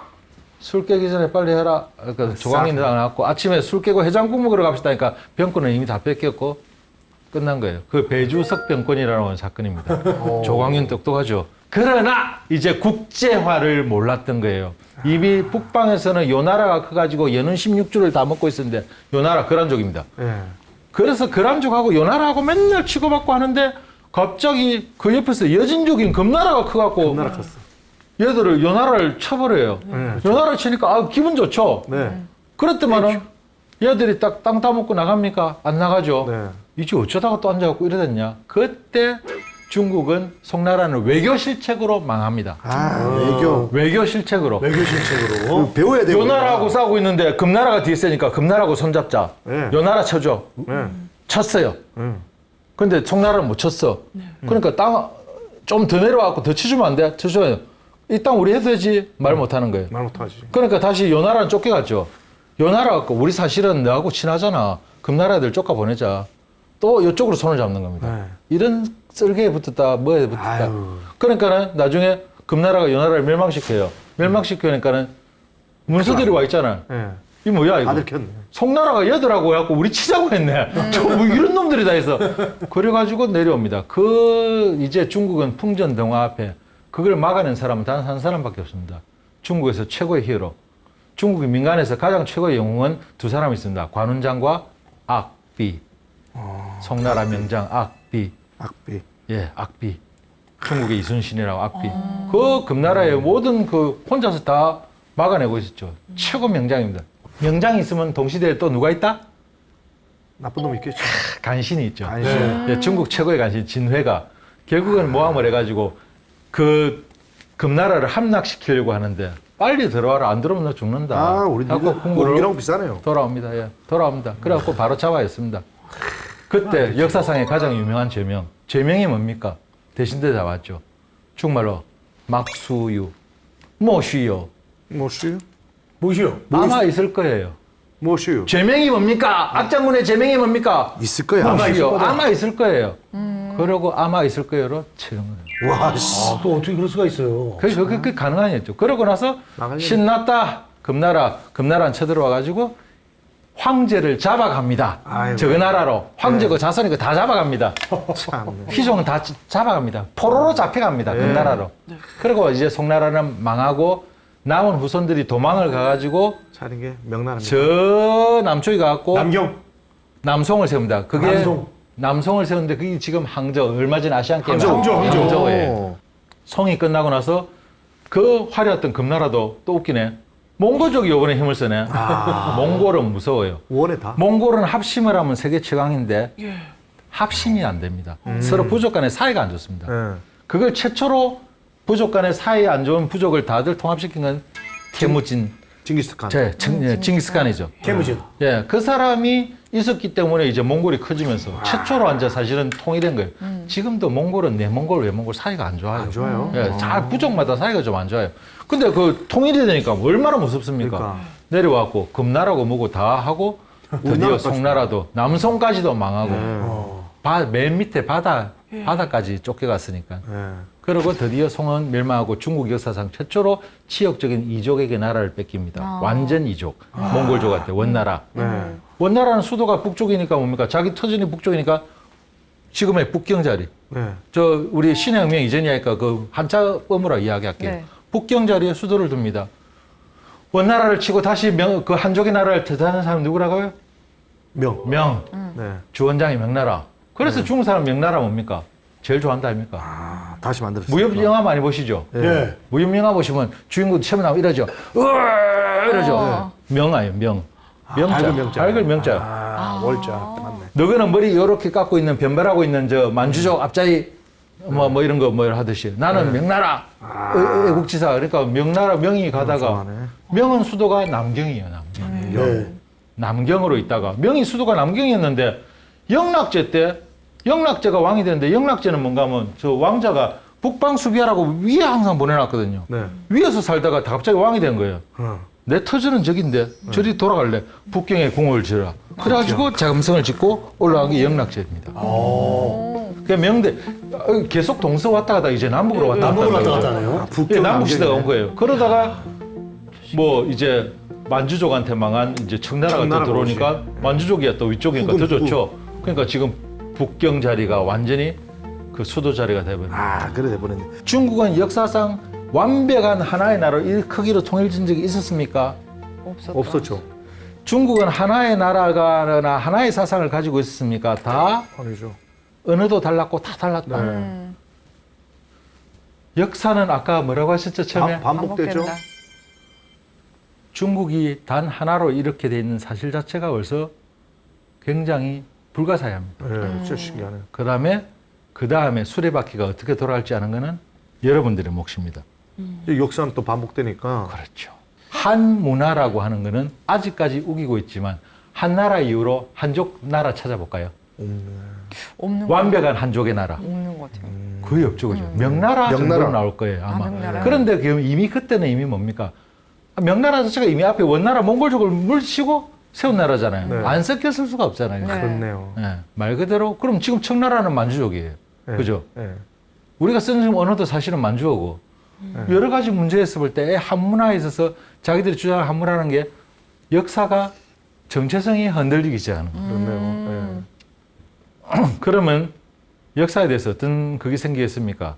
술 깨기 전에 빨리 해라. 그러니까 조광인 나왔고 아침에 술 깨고 해장국 먹으러 갑시다. 그러니까 병권은 이미 다 뺏겼고 끝난 거예요. 그 배주석 병권이라는 사건입니다. 조광인 똑똑하죠. 그러나 이제 국제화를 몰랐던 거예요. 이미 북방에서는 요 나라가 커가지고 연은 16주를 다 먹고 있었는데 요 나라 거란족입니다. 예. 그래서 거란족하고 요 나라하고 맨날 치고받고 하는데 갑자기 그 옆에서 여진족인 금나라가 커갖고 금나라 컸어. 얘들을 요 나라를 쳐버려요. 요 나라를 치니까 아, 기분 좋죠. 네. 그랬더만은 얘들이 딱 땅 따먹고 나갑니까? 안 나가죠. 네. 이제 어쩌다가 또 앉아갖고 이러겠냐. 그때 중국은 송나라는 외교 실책으로 망합니다. 외교 실책으로. 외교 실책으로. 배워야 돼요. 요 나라하고 싸우고 있는데 금나라가 뒤에 세니까 금나라하고 손잡자. 네. 요 나라 쳐줘. 네. 쳤어요. 근데 송나라는 못 쳤어. 그러니까 땅 좀 더 내려와갖고 더 쳐주면 안 돼? 쳐주면 이 땅 우리 해도 되지? 말 못하는 거예요. 말 못하지. 그러니까 다시 요 나라는 쫓겨갔죠. 요 나라 갖고 우리 사실은 너하고 친하잖아. 금나라 애들 쫓아 보내자. 또 이쪽으로 손을 잡는 겁니다. 네. 이런 썰개에 붙었다, 뭐에 붙었다. 아유. 그러니까는 나중에 금나라가 요 나라를 멸망시켜요. 멸망시키니까는 문서들이 와 있잖아. 예. 이 뭐야 이거? 다 들켰네. 송나라가 얘들하고 해갖고 우리 치자고 했네. 저 뭐 이런 놈들이 다 있어. 그래가지고 내려옵니다. 그 이제 중국은 풍전등화 앞에 그걸 막아낸 사람은 단 한 사람밖에 없습니다. 중국에서 최고의 히어로. 중국의 민간에서 가장 최고의 영웅은 두 사람이 있습니다. 관운장과 악비. 송나라 명장 악비. 악비. 예, 악비. 중국의 이순신이라고 악비. 그 금나라의 모든 그 혼자서 다 막아내고 있었죠. 최고 명장입니다. 명장이 있으면 동시대에 또 누가 있다? 나쁜 놈 있겠죠. 간신이 있죠. 간신. 예, 중국 최고의 간신 진회가 결국은 모함을 해가지고 그 금나라를 함락시키려고 하는데 빨리 들어와라. 안 들어오면 너 죽는다. 아, 우리 하고 궁궐로 공기랑 비싸네요. 돌아옵니다. 예, 돌아옵니다. 그래갖고 바로 잡아냈습니다. 그때 역사상의 가장 유명한 제명. 제명이 뭡니까? 대신대 잡았죠. 중말로 막수유, 모쉬요. 뭐슈? 뭐시요? 아마 있을 거예요. 뭐슈? 제명이 뭡니까? 악장군의 제명이 뭡니까? 있을 거야. 모쉬요. 아마 있을 거예요. 그러고 아마 있을 거예요로 치는 거예요. 와, 씨. 아, 또 어떻게 그럴 수가 있어요? 그게 가능한 일이었죠. 그러고 나서 나갈 일이- 신났다. 금나라는 쳐들어와가지고 황제를 잡아갑니다. 아이고. 저 나라로 황제고 자손이고 다 잡아갑니다. 참. 희종은 다 잡아갑니다. 포로로 잡혀갑니다. 금나라로. 그리고 이제 송나라는 망하고 남은 후손들이 도망을 가가지고 차린 게 명나라입니다. 저 남쪽에 가갖고 남경. 남송을 세웁니다. 그게 남송. 남송을 세우는데 그게 지금 항저 얼마 전 아시안 게임 항저우. 항저우예요. 송이 끝나고 나서 그 화려했던 금나라도 또 웃기네. 몽골족이 이번에 힘을 쓰네. 몽골은 무서워요. 원에 다. 몽골은 합심을 하면 세계 최강인데 합심이 안 됩니다. 서로 부족 간의 사이가 안 좋습니다. 예. 그걸 최초로 부족 간의 사이 안 좋은 부족을 다들 통합시킨 건 태무진, 징기스칸. 징기스칸이죠. 태무진. 예, 그 사람이 있었기 때문에 이제 몽골이 커지면서 최초로 앉아 사실은 통일된 거예요. 지금도 몽골은 내몽골, 외몽골 사이가 안 좋아요. 안 좋아요? 예, 잘 부족마다 사이가 좀 안 좋아요. 근데 그 통일이 되니까 얼마나 무섭습니까? 그러니까. 내려왔고 금나라고 뭐고 다 하고 드디어 우리나라까지 송나라도 남송까지도 망하고 맨 밑에 바다까지 쫓겨갔으니까. 예. 그리고 드디어 송은 멸망하고 중국 역사상 최초로 치욕적인 이족에게 나라를 뺏깁니다. 완전 이족. 몽골족한테 원나라. 네. 원나라는 수도가 북쪽이니까 뭡니까? 자기 터전이 북쪽이니까 지금의 북경 자리. 네. 저 우리 신의 혁명 이전이니까 그 한자음으로 이야기할게요. 네. 북경 자리에 수도를 둡니다. 원나라를 치고 다시 그 한족의 나라를 대단한 사람 누구라고요? 명. 네. 주원장이 명나라. 그래서 중국 사람 명나라 뭡니까? 제일 좋아한다 아닙니까? 아, 다시 만들었어요. 무협 영화 많이 보시죠? 예. 무협 영화 보시면 주인공 처음에 나오면 이러죠. 으아! 이러죠. 명아예요, 명. 명자. 밝은 명자. 밝은 명자. 아, 월자. 맞네. 너희는 머리 이렇게 깎고 있는 변발하고 있는 저 만주족 앞자리 뭐 이런 거 뭐 하듯이 나는 명나라 애국지사 그러니까 명나라 명이 가다가 좋아하네. 명은 수도가 남경이에요, 남경. 네. 남경으로 있다가 명이 수도가 남경이었는데 영락제 때 영락제가 왕이 됐는데 영락제는 뭔가 하면 저 왕자가 북방 수비하라고 위에 항상 보내놨거든요. 네. 위에서 살다가 갑자기 왕이 된 거예요. 내 터전은 저긴데 저리 돌아갈래. 북경에 궁을 지어라. 그래가지고 자금성을 짓고 올라간 게 영락제입니다. 그 명대 계속 동서 왔다 갔다 이제 남북으로 왔다 갔다 남북으로 왔다 한다고 갔잖아요. 그러죠. 예, 남북 시대가 온 거예요. 그러다가 뭐 이제 만주족한테 망한 이제 청나라가 또 청나라가 들어오니까 만주족이 또 위쪽이니까 더 좋죠. 그러니까 지금 북경 자리가 완전히 그 수도 자리가 돼버린 거예요. 그래 돼버렸네. 중국은 역사상 완벽한 하나의 나라로 이 크기로 통일된 적이 있었습니까? 없었죠. 중국은 하나의 나라가나 하나의 사상을 가지고 있었습니까? 다 아니죠. 언어도 달랐고 다 달랐다. 네. 역사는 아까 뭐라고 하셨죠? 처음에 반복되죠. 반복된다. 중국이 단 하나로 이렇게 돼 있는 사실 자체가 벌써 굉장히 불가사의합니다. 네, 진짜 신기하네요. 그 다음에 수레바퀴가 어떻게 돌아갈지 아는 거는 여러분들의 몫입니다. 역사는 또 반복되니까. 그렇죠. 한 문화라고 하는 거는 아직까지 우기고 있지만 한 나라 이후로 한족 나라 찾아볼까요? 없는 거 완벽한 한족의 나라. 없는 것 같아요. 거의 없죠, 그죠? 명나라 정도로 명나라. 나올 거예요, 아마. 명나라. 그런데 이미 그때는 이미 뭡니까? 명나라 자체가 이미 앞에 원나라 몽골족을 물치고 세운 나라잖아요. 네. 안 섞였을 수가 없잖아요. 네. 그렇네요. 예, 말 그대로 그럼 지금 청나라는 만주족이에요. 네. 그죠? 네. 우리가 쓰는 지금 언어도 사실은 만주어고 여러 가지 문제에서 볼 때 한문화에 있어서 자기들이 주장하는 한문화라는 게 역사가 정체성이 흔들리기 시작하는 거예요. 그렇네요. 네. 그러면 역사에 대해서 어떤 그게 생기겠습니까?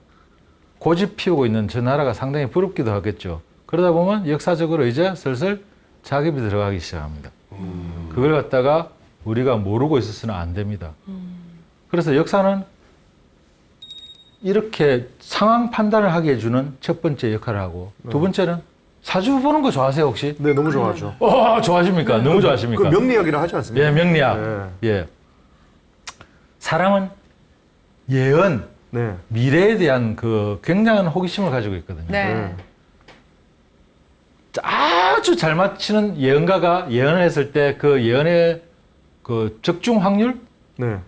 고집 피우고 있는 저 나라가 상당히 부럽기도 하겠죠. 그러다 보면 역사적으로 이제 슬슬 자급이 들어가기 시작합니다. 그걸 갖다가 우리가 모르고 있어서는 안 됩니다. 그래서 역사는 이렇게 상황 판단을 하게 해주는 첫 번째 역할을 하고 두 번째는 사주 보는 거 좋아하세요 혹시? 네, 너무 좋아하죠. 좋아하십니까? 너무 좋아하십니까? 그 명리학이라 하지 않습니까? 예, 명리학. 네. 예. 사람은 예언, 네. 미래에 대한 그 굉장한 호기심을 가지고 있거든요. 네. 아주 잘 맞히는 예언가가 예언을 했을 때 그 예언의 그 적중 확률? 네.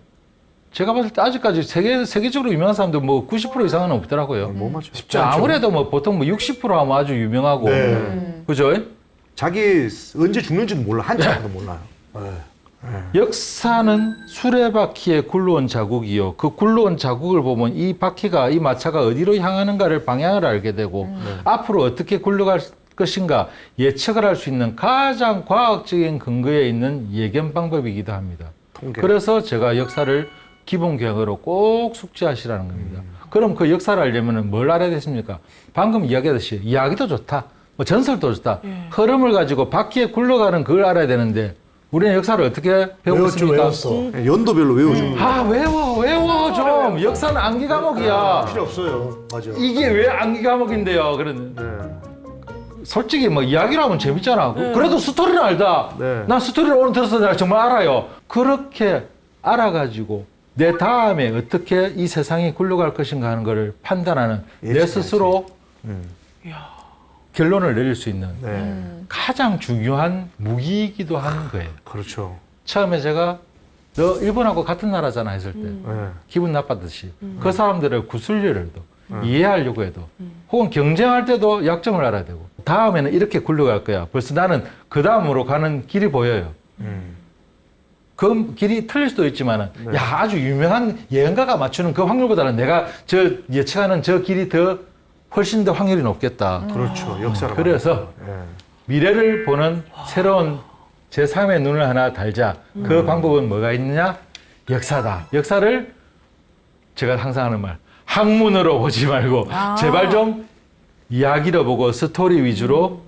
제가 봤을 때 아직까지 세계적으로 유명한 사람들 뭐 90% 이상은 없더라고요. 뭐 맞죠? 쉽지 않죠. 아무래도 뭐 보통 뭐 60% 하면 아주 유명하고. 네. 그죠? 자기 언제 죽는지도 몰라. 한참도 몰라요. 역사는 수레바퀴에 굴러온 자국이요. 그 굴러온 자국을 보면 이 바퀴가, 이 마차가 어디로 향하는가를 방향을 알게 되고 앞으로 어떻게 굴러갈 것인가 예측을 할 수 있는 가장 과학적인 근거에 있는 예견 방법이기도 합니다. 통계. 그래서 제가 역사를 기본 교양으로 꼭 숙지하시라는 겁니다. 그럼 그 역사를 알려면 뭘 알아야 되십니까? 방금 이야기하듯이 이야기도 좋다, 뭐 전설도 좋다, 흐름을 가지고 바퀴에 굴러가는 그걸 알아야 되는데 우리는 역사를 어떻게 배우겠습니까? 외웠어. 네, 연도별로 외우죠. 외워 좀. 역사는 암기 과목이야. 필요 없어요. 맞아. 이게 왜 암기 과목인데요? 그런 네. 솔직히 뭐 이야기를 하면 재밌잖아. 그래도 스토리는 알다. 네. 난 스토리를 오늘 들어서 내가 정말 알아요. 그렇게 알아가지고 내 다음에 어떻게 이 세상이 굴러갈 것인가 하는 것을 판단하는 내 예측해야지. 스스로 결론을 내릴 수 있는 네. 가장 중요한 무기이기도 하는 거예요. 그렇죠. 처음에 제가 너 일본하고 같은 나라잖아 했을 때 네. 기분 나빴듯이 그 사람들을 구슬려를 해도 이해하려고 해도 혹은 경쟁할 때도 약점을 알아야 되고 다음에는 이렇게 굴러갈 거야. 벌써 나는 그 다음으로 가는 길이 보여요. 그 길이 틀릴 수도 있지만은 야 아주 유명한 예언가가 맞추는 그 확률보다는 내가 저 예측하는 저 길이 더 훨씬 더 확률이 높겠다. 그렇죠. 역사를. 그래서 네. 미래를 보는 새로운 제3의 눈을 하나 달자. 그 방법은 뭐가 있느냐? 역사다. 역사를 제가 항상 하는 말, 학문으로 보지 말고 제발 좀 이야기로 보고 스토리 위주로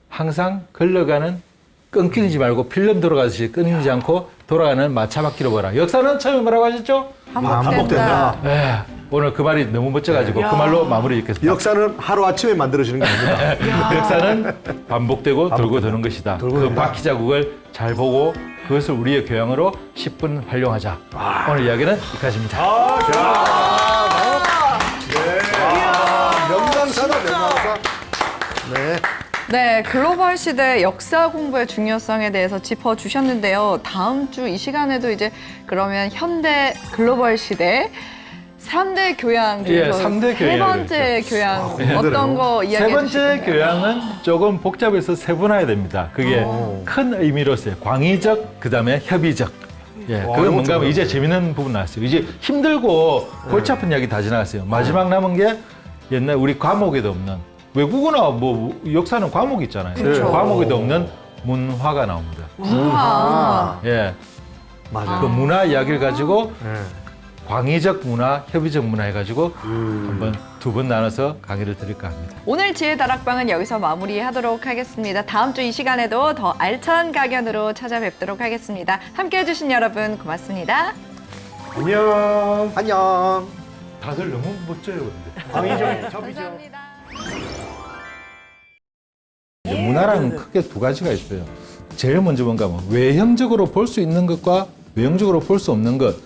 항상 흘러가는 끊기지 말고 필름 돌아가듯이 끊이지 않고 돌아가는 마차바퀴로 보라. 역사는 처음에 뭐라고 하셨죠? 반복된다. 네, 오늘 그 말이 너무 멋져가지고 그 말로 마무리 짓겠습니다. 역사는 하루아침에 만들어지는 게 아닙니다. 역사는 반복되고 돌고 도는 것이다. 그 돈다. 바퀴 자국을 잘 보고 그것을 우리의 교양으로 10분 활용하자. 오늘 이야기는 여기까지입니다. 명강사다, 명강사. 네. 네, 글로벌 시대 역사 공부의 중요성에 대해서 짚어주셨는데요. 다음 주 이 시간에도 이제 그러면 현대 글로벌 시대 3대 교양 중에서 삼대 세 교양을 번째 교양 힘드네요. 어떤 거 세 이야기해 번째 주실 건가요? 교양은 조금 복잡해서 세분화해야 됩니다. 그게 큰 의미로서요. 광의적, 그 다음에 협의적. 예, 와, 그건 이거 뭔가 하면 좀 이제 재밌는 부분 나왔어요. 이제 힘들고 골치 아픈 이야기 다 지나갔어요. 마지막 남은 게 옛날 우리 과목에도 없는 외국어나 뭐 역사는 과목이 있잖아요. 그렇죠. 과목에도 없는 문화가 나옵니다. 아. 예, 맞아요. 그 문화 이야기를 가지고 네. 광의적 문화, 협의적 문화 해가지고 한번 두 번 나눠서 강의를 드릴까 합니다. 오늘 지혜 다락방은 여기서 마무리하도록 하겠습니다. 다음 주 이 시간에도 더 알찬 강연으로 찾아뵙도록 하겠습니다. 함께해 주신 여러분 고맙습니다. 안녕. 안녕. 다들 너무 멋져요, 근데. 광희정, 협의정. 감사합니다. 문화라는 크게 두 가지가 있어요. 제일 먼저 뭔가 하면 외형적으로 볼 수 있는 것과 외형적으로 볼 수 없는 것.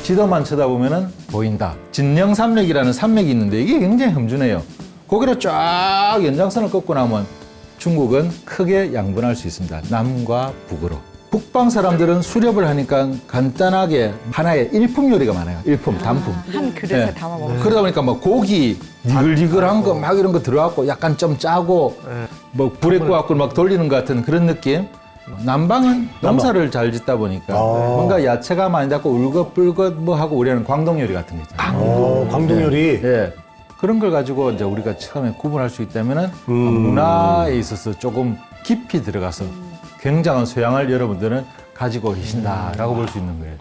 지도만 쳐다보면 보인다. 진령산맥이라는 산맥이 있는데 이게 굉장히 험준해요. 고개를 쫙 연장선을 꺾고 나면 중국은 크게 양분할 수 있습니다. 남과 북으로. 북방 사람들은 수렵을 하니까 간단하게 하나의 일품 요리가 많아요. 일품, 단품. 한 그릇에 네. 담아 먹어요. 그러다 보니까 뭐 고기 니글니글한 거 막 이런 거 들어갔고 약간 좀 짜고 뭐 불에 구워갖고 막 돌리는 것 같은 그런 느낌. 남방은 농사를 잘 짓다 보니까 뭔가 야채가 많이 닿고 울긋불긋 뭐 하고 우리는 광동 요리 같은 거 있잖아요. 광동 요리. 예. 그런 걸 가지고 이제 우리가 처음에 구분할 수 있다면은 문화에 있어서 조금 깊이 들어가서 굉장한 소양을 여러분들은 가지고 계신다라고 볼 수 있는 거예요.